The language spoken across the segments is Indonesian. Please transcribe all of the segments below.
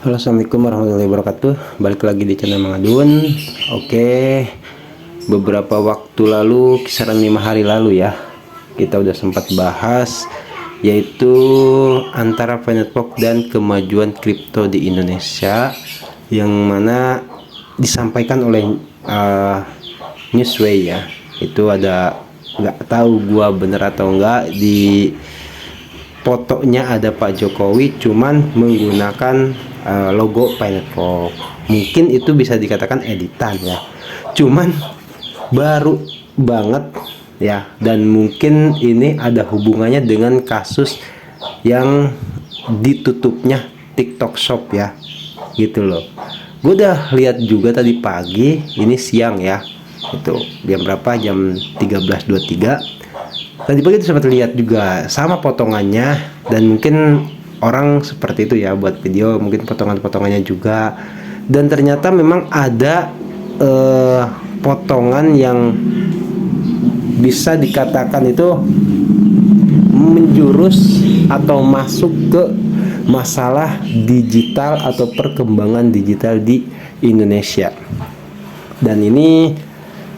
Halo, assalamualaikum warahmatullahi wabarakatuh. Balik lagi di channel Mang Adun. Oke, beberapa waktu lalu, kisaran 5 hari lalu ya, kita udah sempat bahas yaitu antara Finetwork dan kemajuan kripto di Indonesia, yang mana disampaikan oleh Newsway ya. Itu ada, nggak tahu gua bener atau enggak, di fotonya ada Pak Jokowi cuman menggunakan logo Finetwork. Mungkin itu bisa dikatakan editan ya, cuman baru banget ya, dan mungkin ini ada hubungannya dengan kasus yang ditutupnya TikTok Shop ya, gitu loh. Gue udah lihat juga tadi pagi, ini siang ya, itu jam berapa, jam 13.23. Tadi pagi itu sempat lihat juga sama potongannya, dan mungkin orang seperti itu ya buat video, mungkin potongan-potongannya juga. Dan ternyata memang ada potongan yang bisa dikatakan itu menjurus atau masuk ke masalah digital atau perkembangan digital di Indonesia. Dan ini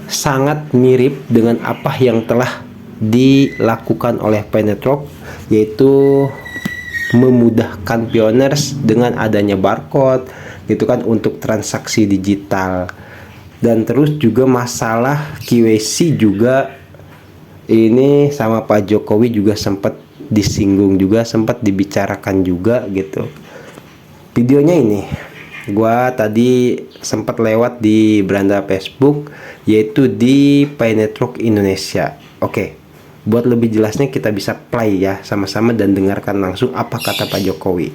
sangat mirip dengan apa yang telah dilakukan oleh Finetwork, yaitu memudahkan pioners dengan adanya barcode gitu kan untuk transaksi digital. Dan terus juga masalah KYC juga, ini sama Pak Jokowi juga sempat disinggung juga, sempat dibicarakan juga gitu. Videonya ini gua tadi sempat lewat di beranda Facebook, yaitu di Finetwork Indonesia. Oke, buat lebih jelasnya kita bisa play ya sama-sama dan dengarkan langsung apa kata Pak Jokowi.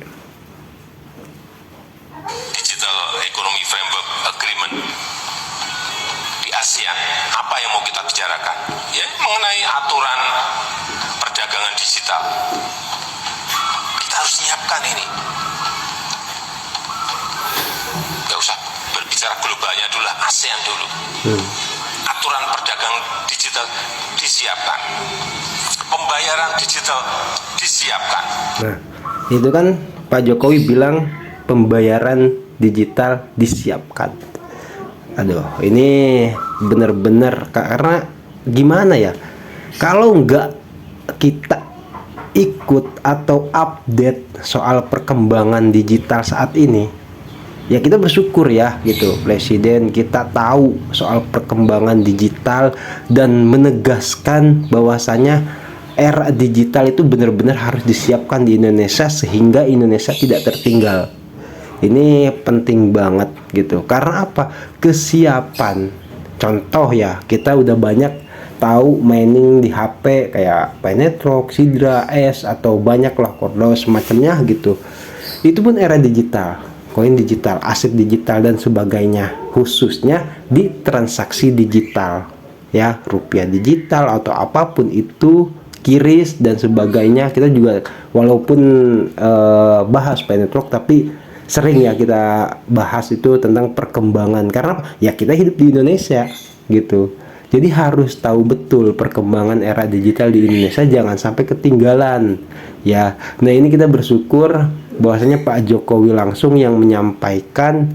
Digital Economy Framework Agreement di ASEAN, apa yang mau kita bicarakan? Ya, mengenai aturan perdagangan digital. Kita harus menyiapkan ini. Gak usah berbicara globalnya dulu lah, ASEAN dulu. Aturan perdagangan digital disiapkan, pembayaran digital disiapkan. Nah, itu kan Pak Jokowi bilang pembayaran digital disiapkan. Aduh, ini bener-bener, karena gimana ya, kalau nggak kita ikut atau update soal perkembangan digital saat ini, ya kita bersyukur ya gitu, Presiden kita tahu soal perkembangan digital dan menegaskan bahwasanya era digital itu benar-benar harus disiapkan di Indonesia sehingga Indonesia tidak tertinggal. Ini penting banget gitu. Karena apa? Kesiapan. Contoh ya, kita udah banyak tahu mining di HP kayak Finetwork, Sidra, S, atau banyak lah Cordos semacamnya gitu. Itu pun era digital, koin digital, aset digital dan sebagainya, khususnya di transaksi digital ya, rupiah digital atau apapun itu, kiris dan sebagainya. Kita juga walaupun bahas Finetwork, tapi sering ya kita bahas itu tentang perkembangan, karena ya kita hidup di Indonesia gitu. Jadi harus tahu betul perkembangan era digital di Indonesia, jangan sampai ketinggalan ya. Nah, ini kita bersyukur bahwasanya Pak Jokowi langsung yang menyampaikan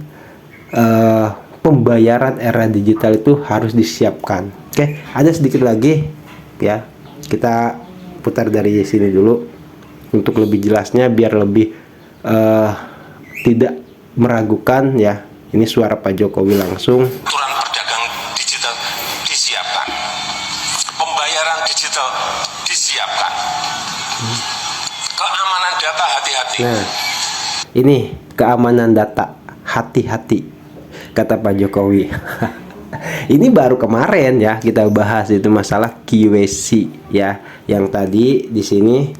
pembayaran era digital itu harus disiapkan. Oke, ada sedikit lagi ya, kita putar dari sini dulu untuk lebih jelasnya, biar lebih tidak meragukan ya. Ini suara Pak Jokowi langsung. Aturan perdagangan digital disiapkan, pembayaran digital disiapkan, keamanan data hati-hati. Nah, ini keamanan data hati-hati, kata Pak Jokowi. Ini baru kemarin ya kita bahas itu masalah KYC ya, yang tadi di sini.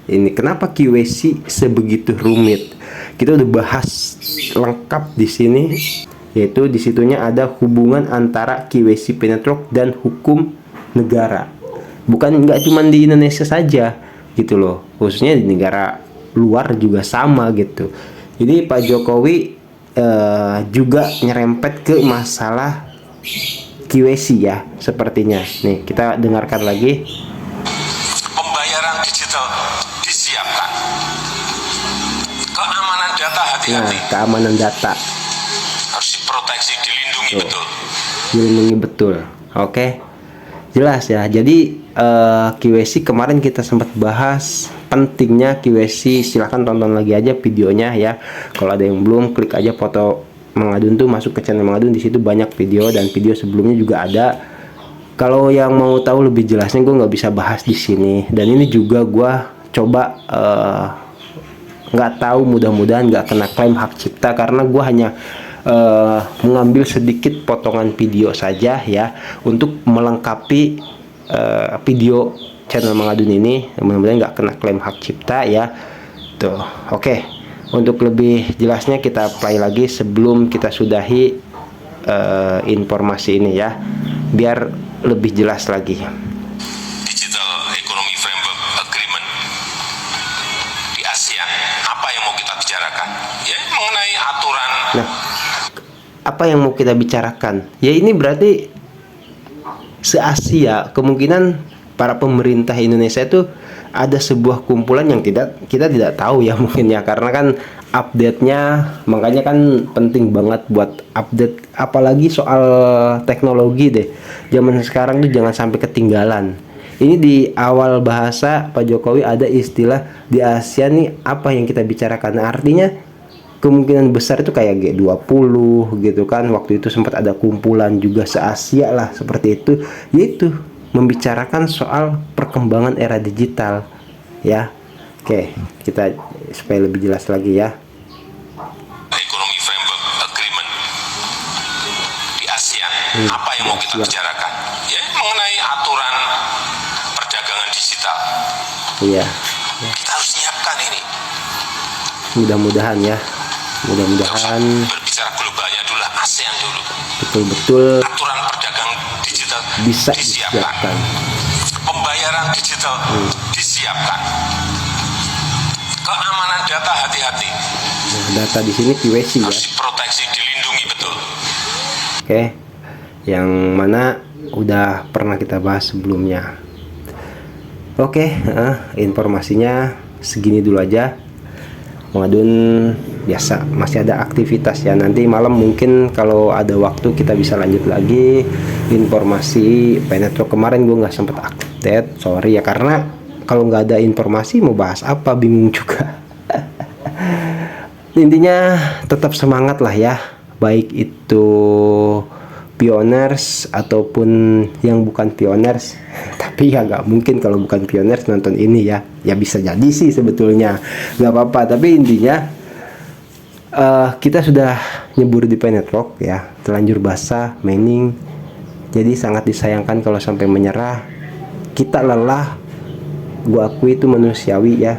Ini kenapa KYC sebegitu rumit? Kita udah bahas lengkap di sini, yaitu di situnya ada hubungan antara KYC Finetwork dan hukum negara. Bukan nggak cuma di Indonesia saja gitu loh, khususnya di negara luar juga sama gitu. Jadi Pak Jokowi juga nyerempet ke masalah KYC ya, sepertinya. Nih, kita dengarkan lagi. Pembayaran digital disiapkan, keamanan data Nah, hati-hati. keamanan data Harus diproteksi, dilindungi Tuh. betul. dilindungi betul. Oke, jelas ya. Jadi QC kemarin kita sempat bahas pentingnya QC. Silahkan tonton lagi aja videonya ya. Kalau ada yang belum, klik aja foto Mengadun tuh, masuk ke channel Mengadun, di situ banyak video dan video sebelumnya juga ada. Kalau yang mau tahu lebih jelasnya gue nggak bisa bahas di sini. Dan ini juga gue coba nggak tahu, mudah-mudahan nggak kena klaim hak cipta karena gue hanya mengambil sedikit potongan video saja ya untuk melengkapi video channel Mengadun ini. Mudah-mudahan nggak kena klaim hak cipta ya. Tuh, oke. Untuk lebih jelasnya kita play lagi sebelum kita sudahi informasi ini ya, biar lebih jelas lagi. Digital Economy Framework Agreement di ASEAN, apa yang mau kita bicarakan? Ya, mengenai aturan. Nah, apa yang mau kita bicarakan? Ya ini berarti se-Asia kemungkinan para pemerintah Indonesia itu ada sebuah kumpulan yang kita tidak tahu ya mungkin ya, karena kan update-nya, makanya kan penting banget buat update apalagi soal teknologi deh. Zaman sekarang tuh jangan sampai ketinggalan. Ini di awal bahasa Pak Jokowi ada istilah di ASEAN nih apa yang kita bicarakan. Nah, artinya kemungkinan besar itu kayak G20 gitu kan. Waktu itu sempat ada kumpulan juga se-Asia lah seperti itu, yaitu membicarakan soal perkembangan era digital ya. Oke, kita supaya lebih jelas lagi ya. Economy Framework Agreement di ASEAN, apa yang mau kita bicarakan? Ya, mengenai aturan perdagangan digital. Iya. Kita harus nyiapkan ini. Mudah-mudahan ya. Mudah-mudahan Berbicara globalnya dulu lah, ASEAN dulu. betul-betul Aturan perdagangan digital bisa disiapkan. disiapkan. Pembayaran digital disiapkan. Keamanan data hati-hati. Nah, data di sini QC ya. Harus diproteksi, dilindungi betul. Oke. Yang mana udah pernah kita bahas sebelumnya. Oke, informasinya segini dulu aja. Mengadun biasa masih ada aktivitas ya. Nanti malam mungkin kalau ada waktu kita bisa lanjut lagi informasi Penetro. Kemarin gue nggak sempet update, sorry ya, karena kalau nggak ada informasi mau bahas apa bingung juga. Intinya tetap semangat lah ya, baik itu pioners ataupun yang bukan pioners. Tapi ya nggak mungkin kalau bukan pioners nonton ini ya. Ya bisa jadi sih sebetulnya, nggak apa-apa. Tapi intinya kita sudah nyebur di Planet Rock ya, terlanjur basah, mining. Jadi sangat disayangkan kalau sampai menyerah. Kita lelah, gue akui itu manusiawi ya.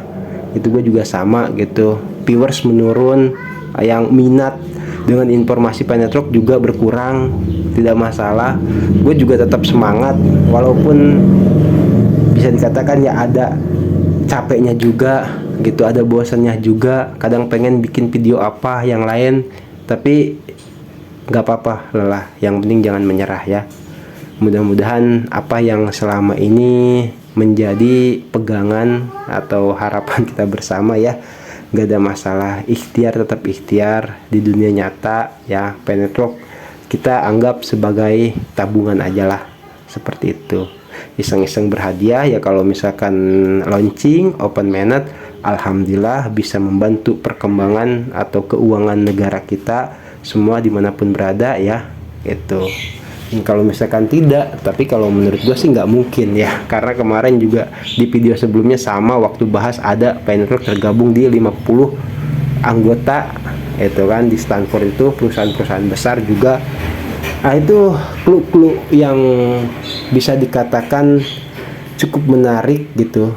Itu gue juga sama gitu. Viewers menurun, yang minat dengan informasi Planet Rock juga berkurang, tidak masalah. Gue juga tetap semangat walaupun bisa dikatakan ya ada capeknya juga gitu, ada bosannya juga. Kadang pengen bikin video apa yang lain, tapi nggak apa-apa lelah. Yang penting jangan menyerah ya. Mudah-mudahan apa yang selama ini menjadi pegangan atau harapan kita bersama ya, nggak ada masalah. Ikhtiar tetap ikhtiar di dunia nyata ya. Planet Rock kita anggap sebagai tabungan aja lah, seperti itu. Iseng-iseng berhadiah ya, kalau misalkan launching open mainnet, alhamdulillah bisa membantu perkembangan atau keuangan negara kita semua dimanapun berada ya. Itu kalau misalkan tidak, tapi kalau menurut gue sih nggak mungkin ya, karena kemarin juga di video sebelumnya sama waktu bahas ada Planet Rock tergabung di 50 anggota itu kan di Stanford, itu perusahaan-perusahaan besar juga. Nah itu clue-clue yang bisa dikatakan cukup menarik gitu.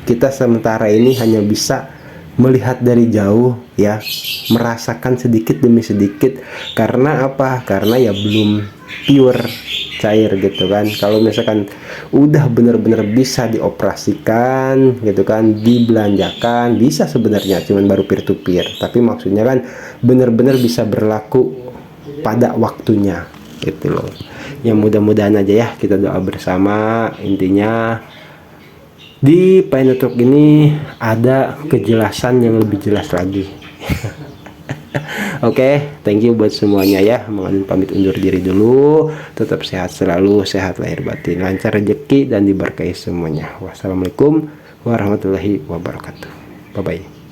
Kita sementara ini hanya bisa melihat dari jauh ya, merasakan sedikit demi sedikit. Karena apa? Karena ya belum pure cair gitu kan. Kalau misalkan udah bener-bener bisa dioperasikan gitu kan, dibelanjakan, bisa sebenarnya, cuman baru peer to peer. Tapi maksudnya kan bener-bener bisa berlaku pada waktunya gitu loh. Ya mudah-mudahan aja ya, kita doa bersama. Intinya di Planet Rock ini ada kejelasan yang lebih jelas lagi Oke, thank you buat semuanya ya. Mang Adun pamit undur diri dulu. Tetap sehat selalu, sehat lahir batin, lancar rezeki dan diberkahi semuanya. Wassalamualaikum warahmatullahi wabarakatuh. Bye bye.